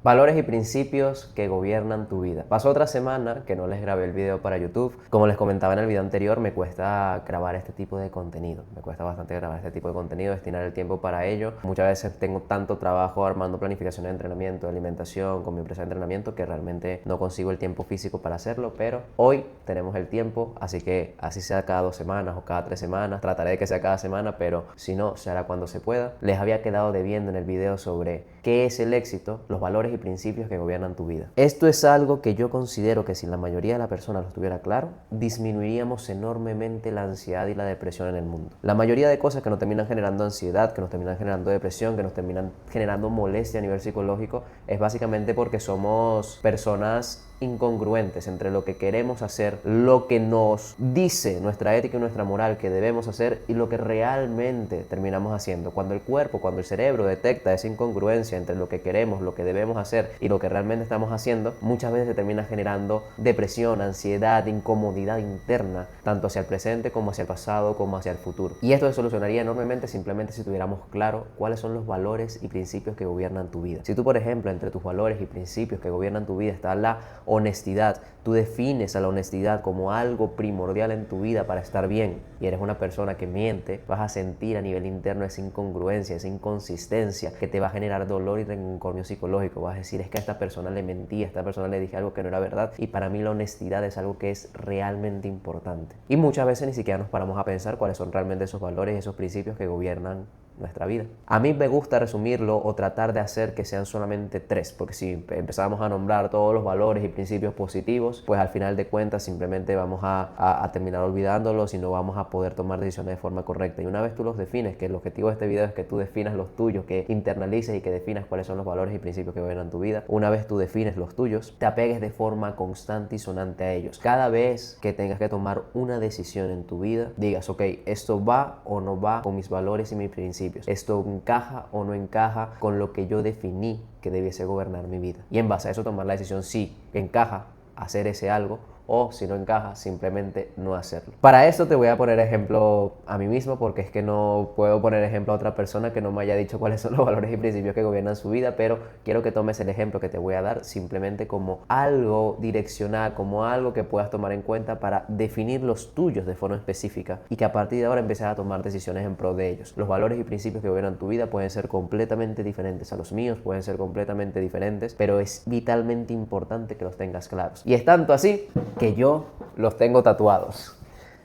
Valores y principios que gobiernan tu vida. Pasó otra semana que no les grabé el video para YouTube. Como les comentaba en el video anterior, me cuesta grabar este tipo de contenido. Me cuesta bastante grabar este tipo de contenido, destinar el tiempo para ello. Muchas veces tengo tanto trabajo armando planificaciones de entrenamiento, de alimentación, con mi empresa de entrenamiento, que realmente no consigo el tiempo físico para hacerlo, pero hoy tenemos el tiempo, así que así sea cada 2 semanas o cada 3 semanas, trataré de que sea cada semana, pero si no, se hará cuando se pueda. Les había quedado debiendo en el video sobre qué es el éxito, los valores y principios que gobiernan tu vida. Esto es algo que yo considero que si la mayoría de las personas lo tuviera claro, disminuiríamos enormemente la ansiedad y la depresión en el mundo. La mayoría de cosas que nos terminan generando ansiedad, que nos terminan generando depresión, que nos terminan generando molestia a nivel psicológico, es básicamente porque somos personas incongruentes entre lo que queremos hacer, lo que nos dice nuestra ética y nuestra moral que debemos hacer y lo que realmente terminamos haciendo. Cuando el cuerpo, cuando el cerebro detecta esa incongruencia entre lo que queremos, lo que debemos hacer y lo que realmente estamos haciendo, muchas veces se termina generando depresión, ansiedad, incomodidad interna, tanto hacia el presente como hacia el pasado, como hacia el futuro. Y esto se solucionaría enormemente simplemente si tuviéramos claro cuáles son los valores y principios que gobiernan tu vida. Si tú, por ejemplo, entre tus valores y principios que gobiernan tu vida está la honestidad, tú defines a la honestidad como algo primordial en tu vida para estar bien y eres una persona que miente, vas a sentir a nivel interno esa incongruencia, esa inconsistencia que te va a generar dolor y rencor psicológico. Vas a decir, es que a esta persona le mentí, a esta persona le dije algo que no era verdad, y para mí la honestidad es algo que es realmente importante. Y muchas veces ni siquiera nos paramos a pensar cuáles son realmente esos valores y esos principios que gobiernan nuestra vida. A mí me gusta resumirlo o tratar de hacer que sean solamente 3, porque si empezamos a nombrar todos los valores y principios positivos, pues al final de cuentas simplemente vamos a terminar olvidándolos y no vamos a poder tomar decisiones de forma correcta. Y una vez tú los defines, que el objetivo de este video es que tú definas los tuyos, que internalices y que definas cuáles son los valores y principios que gobiernan tu vida. Una vez tú defines los tuyos, te apegues de forma constante y sonante a ellos. Cada vez que tengas que tomar una decisión en tu vida, digas, ok, esto va o no va con mis valores y mis principios. Esto encaja o no encaja con lo que yo definí que debiese gobernar mi vida. Y en base a eso tomar la decisión si encaja hacer ese algo o si no encaja simplemente no hacerlo. Para esto te voy a poner ejemplo a mí mismo, porque es que no puedo poner ejemplo a otra persona que no me haya dicho cuáles son los valores y principios que gobiernan su vida, pero quiero que tomes el ejemplo que te voy a dar simplemente como algo direccional, como algo que puedas tomar en cuenta para definir los tuyos de forma específica y que a partir de ahora empieces a tomar decisiones en pro de ellos. Los valores y principios que gobiernan tu vida pueden ser completamente diferentes a los míos, pueden ser completamente diferentes, pero es vitalmente importante que los tengas claros. Y es tanto así que yo los tengo tatuados.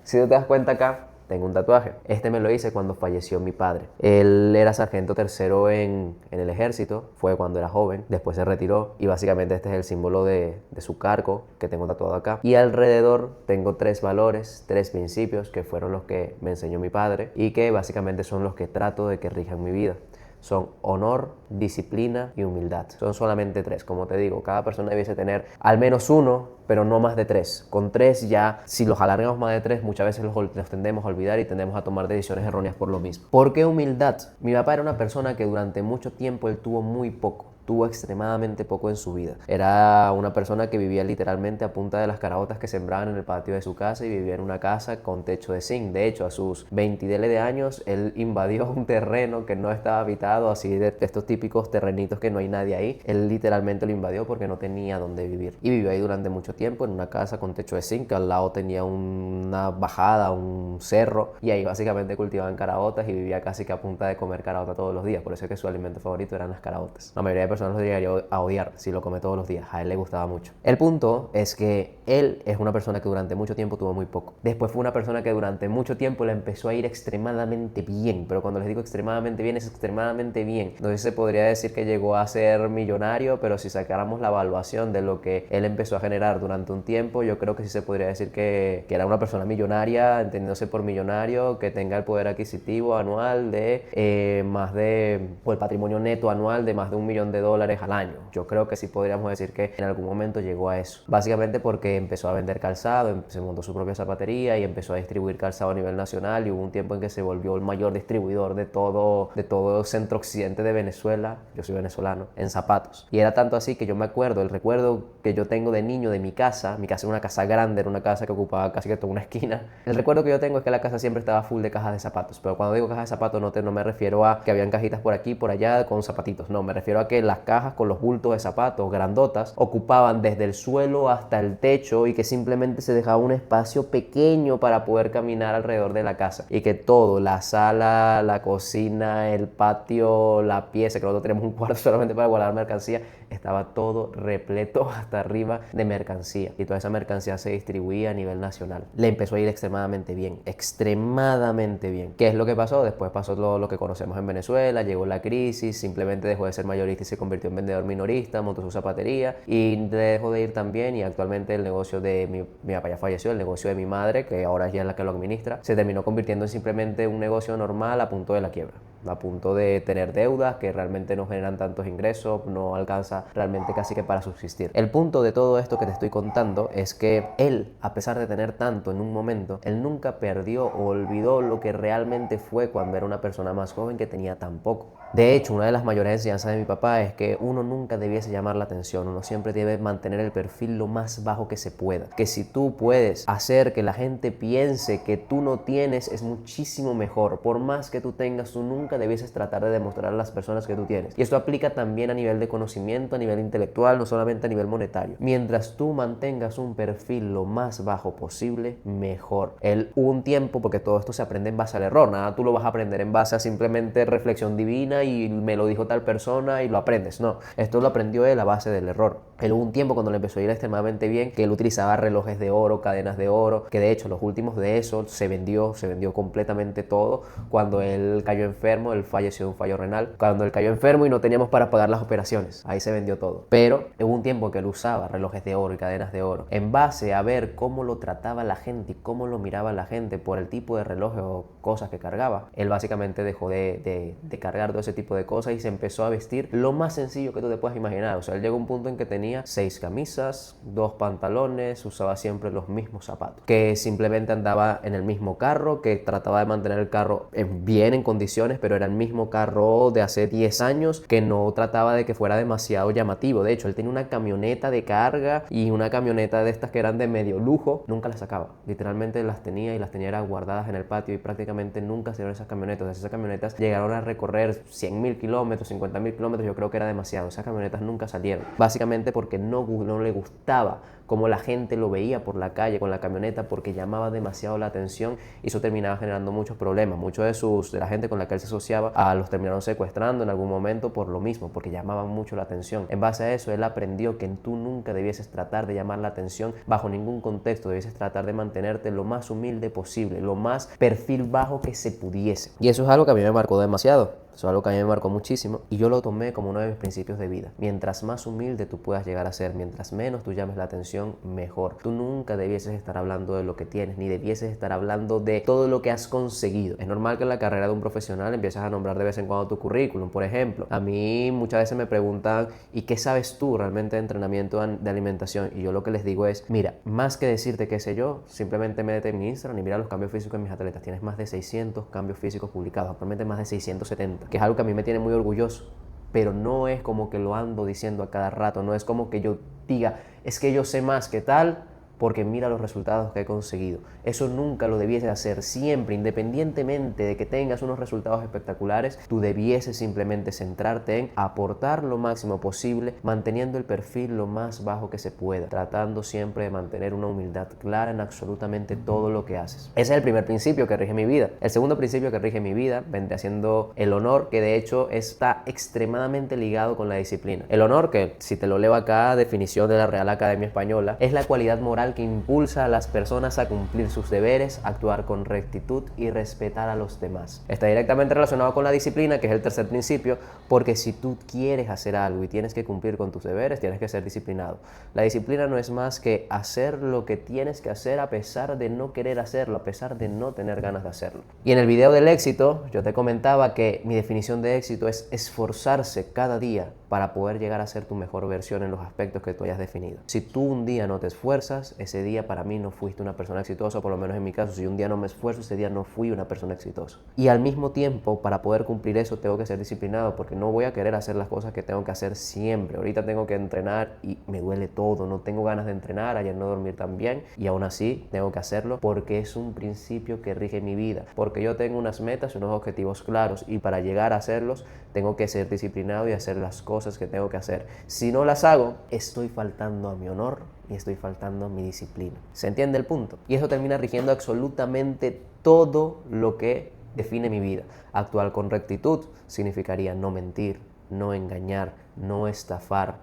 Si tú te das cuenta acá, tengo un tatuaje. Este me lo hice cuando falleció mi padre. Él era sargento tercero en el ejército, fue cuando era joven, después se retiró y básicamente este es el símbolo de su cargo que tengo tatuado acá. Y alrededor tengo 3 valores, 3 principios que fueron los que me enseñó mi padre y que básicamente son los que trato de que rijan mi vida. Son honor, disciplina y humildad. Son solamente 3, como te digo, cada persona debiese tener al menos uno, pero no más de 3. Con 3 ya, si los alargamos más de 3, muchas veces los tendemos a olvidar y tendemos a tomar decisiones erróneas por lo mismo. ¿Por qué humildad? Mi papá era una persona que durante mucho tiempo él tuvo muy poco. Tuvo extremadamente poco en su vida. Era una persona que vivía literalmente a punta de las caraotas que sembraban en el patio de su casa y vivía en una casa con techo de zinc. De hecho, a sus 20 de años, él invadió un terreno que no estaba habitado, así de estos típicos terrenitos que no hay nadie ahí. Él literalmente lo invadió porque no tenía dónde vivir. Y vivió ahí durante mucho tiempo en una casa con techo de zinc. Al lado tenía una bajada, un cerro, y ahí básicamente cultivaban caraotas y vivía casi que a punta de comer caraota todos los días. Por eso es que su alimento favorito eran las caraotas. La mayoría de personas lo llegaría a odiar si lo come todos los días. A él le gustaba mucho. El punto es que él es una persona que durante mucho tiempo tuvo muy poco. Después fue una persona que durante mucho tiempo le empezó a ir extremadamente bien. Pero cuando les digo extremadamente bien, es extremadamente bien. No sé si se podría decir que llegó a ser millonario, pero si sacáramos la evaluación de lo que él empezó a generar durante un tiempo, yo creo que sí se podría decir que era una persona millonaria, entendiéndose por millonario, que tenga el poder adquisitivo anual de más de, o el patrimonio neto anual de más de $1 millón al año. Yo creo que sí podríamos decir que en algún momento llegó a eso. Básicamente porque empezó a vender calzado, se montó su propia zapatería y empezó a distribuir calzado a nivel nacional, y hubo un tiempo en que se volvió el mayor distribuidor de todo centro occidente de Venezuela, yo soy venezolano, en zapatos. Y era tanto así que yo me acuerdo, el recuerdo que yo tengo de niño de mi casa era una casa grande, era una casa que ocupaba casi que toda una esquina. El recuerdo que yo tengo es que la casa siempre estaba full de cajas de zapatos, pero cuando digo cajas de zapatos no me refiero a que habían cajitas por aquí, por allá con zapatitos, no, me refiero a que las cajas con los bultos de zapatos grandotas ocupaban desde el suelo hasta el techo, y que simplemente se dejaba un espacio pequeño para poder caminar alrededor de la casa, y que todo, la sala, la cocina, el patio, la pieza, que nosotros tenemos un cuarto solamente para guardar mercancía, estaba todo repleto hasta arriba de mercancía, y toda esa mercancía se distribuía a nivel nacional. Le empezó a ir extremadamente bien, extremadamente bien. ¿Qué es lo que pasó? Después pasó lo que conocemos en Venezuela, llegó la crisis, simplemente dejó de ser mayorista y se convirtió en vendedor minorista, montó su zapatería y dejó de ir también, y actualmente el negocio de mi papá ya falleció, el negocio de mi madre, que ahora ya es la que lo administra, se terminó convirtiendo en simplemente un negocio normal a punto de la quiebra, a punto de tener deudas que realmente no generan tantos ingresos, no alcanza realmente casi que para subsistir. El punto de todo esto que te estoy contando es que él, a pesar de tener tanto en un momento, él nunca perdió o olvidó lo que realmente fue cuando era una persona más joven que tenía tan poco. De hecho, una de las mayores enseñanzas de mi papá es que uno nunca debiese llamar la atención, uno siempre debe mantener el perfil lo más bajo que se pueda. Que si tú puedes hacer que la gente piense que tú no tienes, es muchísimo mejor. Por más que tú tengas, tú nunca debieses tratar de demostrar a las personas que tú tienes. Y esto aplica también a nivel de conocimiento, a nivel intelectual, no solamente a nivel monetario. Mientras tú mantengas un perfil lo más bajo posible, mejor. Hubo un tiempo, porque todo esto se aprende en base al error, nada tú lo vas a aprender en base a simplemente reflexión divina y me lo dijo tal persona y lo aprendes, no. Esto lo aprendió él a base del error. Él hubo un tiempo cuando le empezó a ir extremadamente bien, que él utilizaba relojes de oro, cadenas de oro, que de hecho los últimos de eso se vendió completamente todo. Cuando él cayó enfermo, él falleció de un fallo renal. Cuando él cayó enfermo y no teníamos para pagar las operaciones, ahí se vendió todo. Pero hubo un tiempo que él usaba relojes de oro y cadenas de oro en base a ver cómo lo trataba la gente y cómo lo miraba la gente por el tipo de relojes o cosas que cargaba. Él básicamente dejó de cargar todo ese tipo de cosas y se empezó a vestir lo más sencillo que tú te puedas imaginar. O sea, él llegó a un punto en que tenía 6 camisas, 2 pantalones, usaba siempre los mismos zapatos, que simplemente andaba en el mismo carro, que trataba de mantener el carro bien en condiciones, pero era el mismo carro de hace 10 años, que no trataba de que fuera demasiado llamativo. De hecho, él tenía una camioneta de carga y una camioneta de estas que eran de medio lujo, nunca las sacaba. Literalmente las tenía era guardadas en el patio, y prácticamente nunca salieron esas camionetas. Esas camionetas llegaron a recorrer 100.000 kilómetros, 50.000 kilómetros, yo creo que era demasiado. Esas camionetas nunca salieron, básicamente porque no le gustaba cómo la gente lo veía por la calle con la camioneta, porque llamaba demasiado la atención, y eso terminaba generando muchos problemas. Muchos de la gente con la que él se asociaba los terminaron secuestrando en algún momento por lo mismo, porque llamaban mucho la atención. En base a eso, él aprendió que tú nunca debieses tratar de llamar la atención bajo ningún contexto. Debieses tratar de mantenerte lo más humilde posible, lo más perfil bajo que se pudiese. Y eso es algo que a mí me marcó demasiado. Eso es algo que a mí me marcó muchísimo, y yo lo tomé como uno de mis principios de vida. Mientras más humilde tú puedas llegar a ser, mientras menos tú llames la atención, mejor. Tú nunca debieses estar hablando de lo que tienes, ni debieses estar hablando de todo lo que has conseguido. Es normal que en la carrera de un profesional empieces a nombrar de vez en cuando tu currículum. Por ejemplo, a mí muchas veces me preguntan, ¿y qué sabes tú realmente de entrenamiento de alimentación? Y yo lo que les digo es, mira, más que decirte qué sé yo, simplemente métete en mi Instagram y mira los cambios físicos de mis atletas. Tienes más de 600 cambios físicos publicados, actualmente más de 670, que es algo que a mí me tiene muy orgulloso. Pero no es como que lo ando diciendo a cada rato, no es como que yo diga, es que yo sé más que tal, porque mira los resultados que he conseguido. Eso nunca lo debieses hacer. Siempre, independientemente de que tengas unos resultados espectaculares, tú debieses simplemente centrarte en aportar lo máximo posible, manteniendo el perfil lo más bajo que se pueda, tratando siempre de mantener una humildad clara en absolutamente todo lo que haces. Ese es el primer principio que rige mi vida. El segundo principio que rige mi vida vendría siendo el honor, que de hecho está extremadamente ligado con la disciplina. El honor, que si te lo leo acá, definición de la Real Academia Española, es la cualidad moral que impulsa a las personas a cumplir sus deberes, actuar con rectitud y respetar a los demás. Está directamente relacionado con la disciplina, que es el tercer principio, porque si tú quieres hacer algo y tienes que cumplir con tus deberes, tienes que ser disciplinado. La disciplina no es más que hacer lo que tienes que hacer a pesar de no querer hacerlo, a pesar de no tener ganas de hacerlo. Y en el video del éxito, yo te comentaba que mi definición de éxito es esforzarse cada día para poder llegar a ser tu mejor versión en los aspectos que tú hayas definido. Si tú un día no te esfuerzas, ese día para mí no fuiste una persona exitosa, por lo menos en mi caso, si un día no me esfuerzo, ese día no fui una persona exitosa. Y al mismo tiempo, para poder cumplir eso, tengo que ser disciplinado, porque no voy a querer hacer las cosas que tengo que hacer siempre. Ahorita tengo que entrenar y me duele todo, no tengo ganas de entrenar, ayer no dormir tan bien, y aún así tengo que hacerlo porque es un principio que rige mi vida, porque yo tengo unas metas y unos objetivos claros, y para llegar a hacerlos tengo que ser disciplinado y hacer las cosas que tengo que hacer. Si no las hago, estoy faltando a mi honor y estoy faltando a mi disciplina. ¿Se entiende el punto? Y eso termina rigiendo absolutamente todo lo que define mi vida. Actuar con rectitud significaría no mentir, no engañar, no estafar,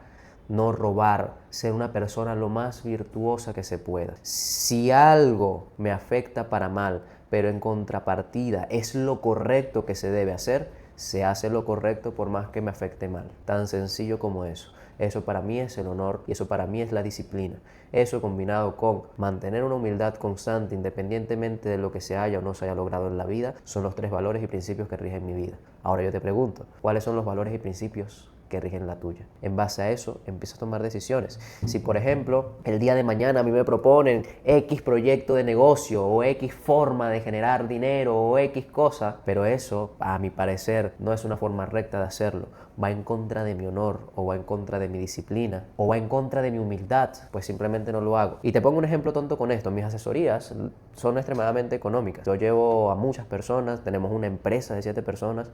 no robar, ser una persona lo más virtuosa que se pueda. Si algo me afecta para mal, pero en contrapartida es lo correcto que se debe hacer, se hace lo correcto por más que me afecte mal. Tan sencillo como eso. Eso para mí es el honor y eso para mí es la disciplina. Eso combinado con mantener una humildad constante independientemente de lo que se haya o no se haya logrado en la vida, son los 3 valores y principios que rigen mi vida. Ahora yo te pregunto, ¿cuáles son los valores y principios que rigen la tuya? En base a eso, empieza a tomar decisiones. Si, por ejemplo, el día de mañana a mí me proponen X proyecto de negocio o X forma de generar dinero o X cosa, pero eso, a mi parecer, no es una forma recta de hacerlo, va en contra de mi honor o va en contra de mi disciplina o va en contra de mi humildad, pues simplemente no lo hago. Y te pongo un ejemplo tonto con esto. Mis asesorías son extremadamente económicas. Yo llevo a muchas personas, tenemos una empresa de 7 personas,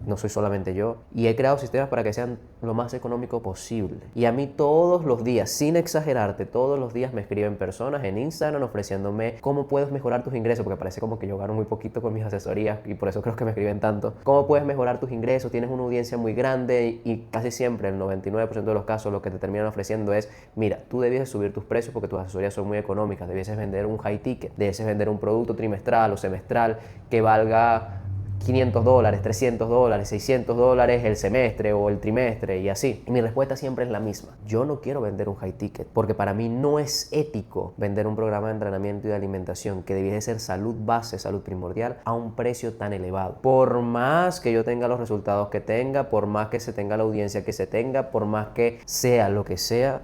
no soy solamente yo, y he creado sistemas para que sean lo más económico posible. Y a mí todos los días, sin exagerarte, todos los días me escriben personas en Instagram ofreciéndome cómo puedes mejorar tus ingresos, porque parece como que yo gano muy poquito con mis asesorías y por eso creo que me escriben tanto. ¿Cómo puedes mejorar tus ingresos? Tienes una audiencia muy grande, y casi siempre, el 99% de los casos, lo que te terminan ofreciendo es, mira, tú debieses subir tus precios porque tus asesorías son muy económicas, debieses vender un high ticket, debieses vender un producto trimestral o semestral que valga $500, $300, $600 el semestre o el trimestre y así. Y mi respuesta siempre es la misma. Yo no quiero vender un high ticket porque para mí no es ético vender un programa de entrenamiento y de alimentación que debiese ser salud base, salud primordial, a un precio tan elevado. Por más que yo tenga los resultados que tenga, por más que se tenga la audiencia que se tenga, por más que sea lo que sea,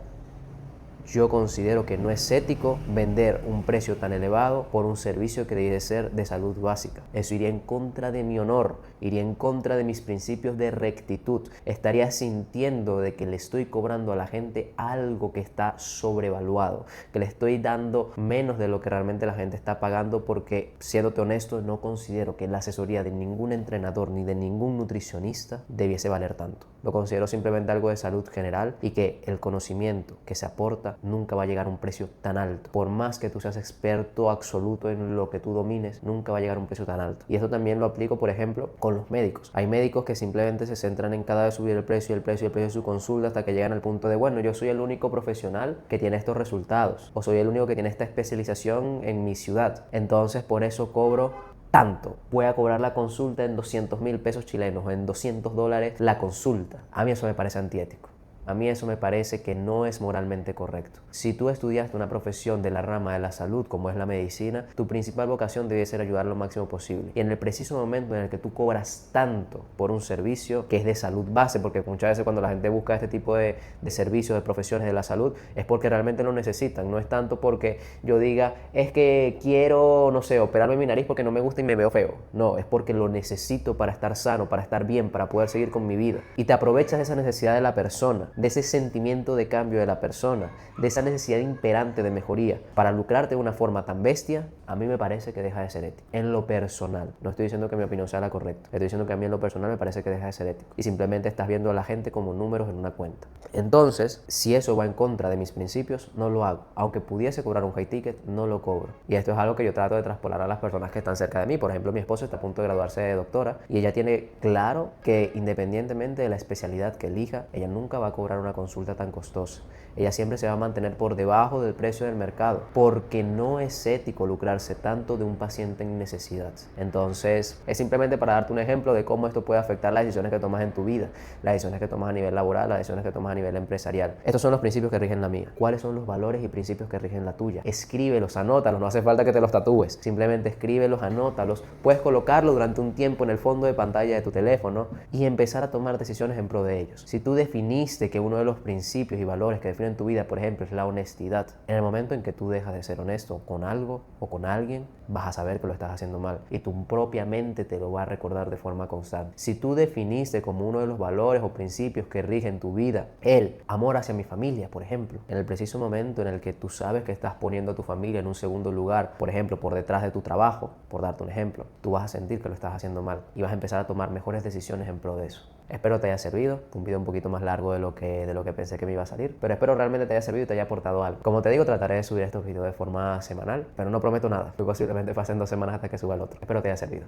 yo considero que no es ético vender un precio tan elevado por un servicio que debe ser de salud básica. Eso iría en contra de mi honor, iría en contra de mis principios de rectitud. Estaría sintiendo de que le estoy cobrando a la gente algo que está sobrevaluado, que le estoy dando menos de lo que realmente la gente está pagando, porque, siéndote honesto, no considero que la asesoría de ningún entrenador ni de ningún nutricionista debiese valer tanto. Lo considero simplemente algo de salud general y que el conocimiento que se aporta nunca va a llegar a un precio tan alto. Por más que tú seas experto absoluto en lo que tú domines, nunca va a llegar a un precio tan alto. Y esto también lo aplico, por ejemplo, con los médicos. Hay médicos que simplemente se centran en cada vez subir el precio y el precio y el precio de su consulta hasta que llegan al punto de, bueno, yo soy el único profesional que tiene estos resultados, o soy el único que tiene esta especialización en mi ciudad, entonces por eso cobro tanto. Voy a cobrar la consulta en 200,000 pesos chilenos o en $200 la consulta. A mí eso me parece antiético. A mí eso me parece que no es moralmente correcto. Si tú estudiaste una profesión de la rama de la salud, como es la medicina, tu principal vocación debe ser ayudar lo máximo posible. Y en el preciso momento en el que tú cobras tanto por un servicio que es de salud base, porque muchas veces cuando la gente busca este tipo de servicios, de profesiones de la salud, es porque realmente lo necesitan. No es tanto porque yo diga, es que quiero, no sé, operarme mi nariz porque no me gusta y me veo feo. No, es porque lo necesito para estar sano, para estar bien, para poder seguir con mi vida. Y te aprovechas de esa necesidad de la persona, de ese sentimiento de cambio de la persona, de esa necesidad imperante de mejoría, para lucrarte de una forma tan bestia. A mí me parece que deja de ser ético. En lo personal, no estoy diciendo que mi opinión sea la correcta, estoy diciendo que a mí en lo personal me parece que deja de ser ético. Y simplemente estás viendo a la gente como números en una cuenta. Entonces, si eso va en contra de mis principios, no lo hago. Aunque pudiese cobrar un high ticket, no lo cobro. Y esto es algo que yo trato de traspolar a las personas que están cerca de mí. Por ejemplo, mi esposa está a punto de graduarse de doctora y ella tiene claro que independientemente de la especialidad que elija, ella nunca va a cobrar cobrar una consulta tan costosa. Ella siempre se va a mantener por debajo del precio del mercado, porque no es ético lucrarse tanto de un paciente en necesidad. Entonces, es simplemente para darte un ejemplo de cómo esto puede afectar las decisiones que tomas en tu vida, las decisiones que tomas a nivel laboral, las decisiones que tomas a nivel empresarial. Estos son los principios que rigen la mía. ¿Cuáles son los valores y principios que rigen la tuya? Escríbelos, anótalos, no hace falta que te los tatúes. Simplemente escríbelos, anótalos. Puedes colocarlo durante un tiempo en el fondo de pantalla de tu teléfono y empezar a tomar decisiones en pro de ellos. Si tú definiste que uno de los principios y valores que definen tu vida, por ejemplo, es la honestidad, en el momento en que tú dejas de ser honesto con algo o con alguien, vas a saber que lo estás haciendo mal y tu propia mente te lo va a recordar de forma constante. Si tú definiste como uno de los valores o principios que rigen tu vida el amor hacia mi familia, por ejemplo, en el preciso momento en el que tú sabes que estás poniendo a tu familia en un segundo lugar, por ejemplo, por detrás de tu trabajo, por darte un ejemplo, tú vas a sentir que lo estás haciendo mal y vas a empezar a tomar mejores decisiones en pro de eso. Espero te haya servido, un video un poquito más largo de lo que pensé que me iba a salir, pero espero realmente te haya servido y te haya aportado algo. Como te digo, trataré de subir estos videos de forma semanal, pero no prometo nada, muy posiblemente pasen 2 semanas hasta que suba el otro. Espero te haya servido.